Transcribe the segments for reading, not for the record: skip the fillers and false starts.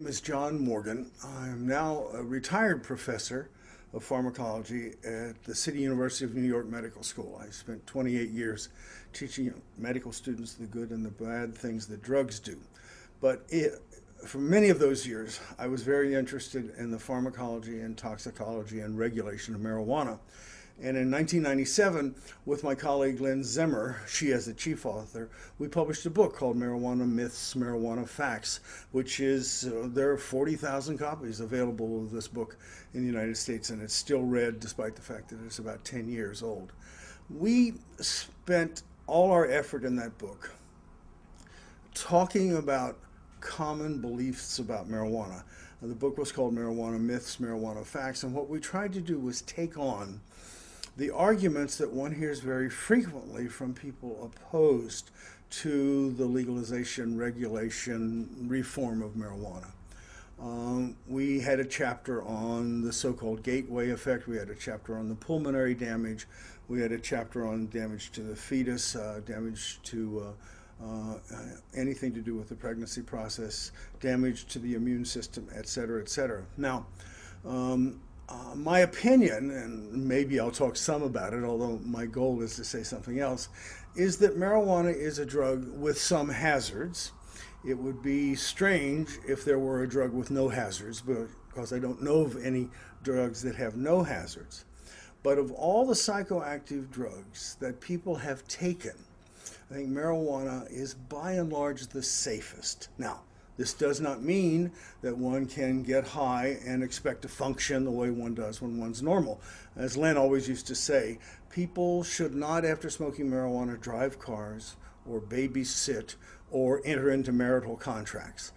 My name is John Morgan. I'm now a retired professor of pharmacology at the City University of New York Medical School. I spent 28 years teaching medical students the good and the bad things that drugs do. For many of those years, I was very interested in the pharmacology and toxicology and regulation of marijuana. And in 1997, with my colleague Lynn Zimmer, she as the chief author, we published a book called Marijuana Myths, Marijuana Facts, which is, there are 40,000 copies available of this book in the United States, and it's still read despite the fact that it's about 10 years old. We spent all our effort in that book talking about common beliefs about marijuana. The book was called Marijuana Myths, Marijuana Facts, and what we tried to do was take on the arguments that one hears very frequently from people opposed to the legalization, regulation, reform of marijuana. We had a chapter on the so-called gateway effect. We had a chapter on the pulmonary damage. We had a chapter on damage to the fetus, damage to anything to do with the pregnancy process, damage to the immune system, et cetera, et cetera. Now, my opinion, and maybe I'll talk some about it, although my goal is to say something else, is that marijuana is a drug with some hazards. It would be strange if there were a drug with no hazards, because I don't know of any drugs that have no hazards. But of all the psychoactive drugs that people have taken, I think marijuana is by and large the safest. Now, this does not mean that one can get high and expect to function the way one does when one's normal. As Len always used to say, people should not, after smoking marijuana, drive cars or babysit or enter into marital contracts.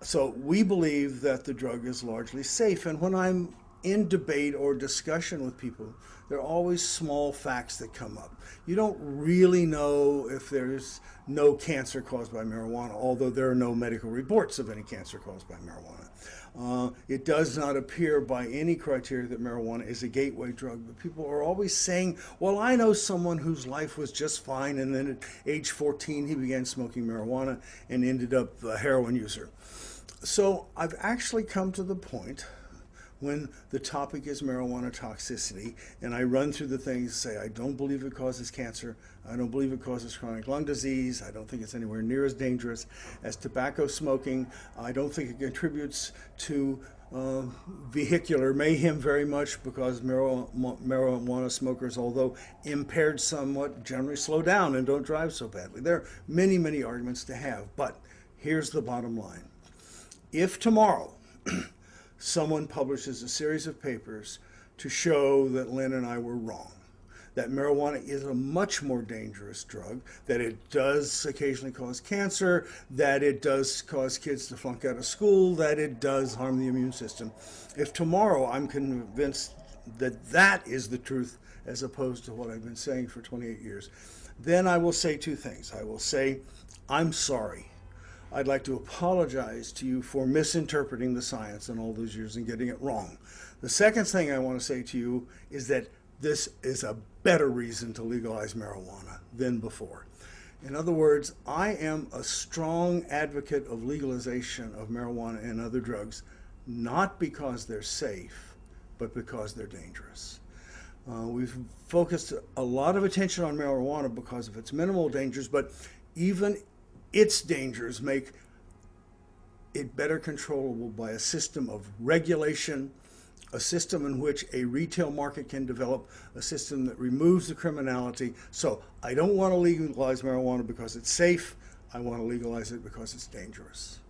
So we believe that the drug is largely safe. And when I'm in debate or discussion with people, there are always small facts that come up. You don't really know if there's no cancer caused by marijuana, although there are no medical reports of any cancer caused by marijuana. It does not appear by any criteria that marijuana is a gateway drug, but people are always saying, well, I know someone whose life was just fine, and then at age 14 he began smoking marijuana and ended up a heroin user. So I've actually come to the point when the topic is marijuana toxicity, and I run through the things, say I don't believe it causes cancer, I don't believe it causes chronic lung disease, I don't think it's anywhere near as dangerous as tobacco smoking, I don't think it contributes to vehicular mayhem very much, because marijuana smokers, although impaired somewhat, generally slow down and don't drive so badly. There are many, many arguments to have, but here's the bottom line. If tomorrow someone publishes a series of papers to show that Lynn and I were wrong, that marijuana is a much more dangerous drug, that it does occasionally cause cancer, that it does cause kids to flunk out of school, that it does harm the immune system. If tomorrow I'm convinced that that is the truth as opposed to what I've been saying for 28 years, then I will say two things. I will say, I'm sorry. I'd like to apologize to you for misinterpreting the science in all those years and getting it wrong. The second thing I want to say to you is that this is a better reason to legalize marijuana than before. In other words, I am a strong advocate of legalization of marijuana and other drugs, not because they're safe, but because they're dangerous. We've focused a lot of attention on marijuana because of its minimal dangers, but even its dangers make it better controllable by a system of regulation, a system in which a retail market can develop, a system that removes the criminality. So I don't want to legalize marijuana because it's safe. I want to legalize it because it's dangerous.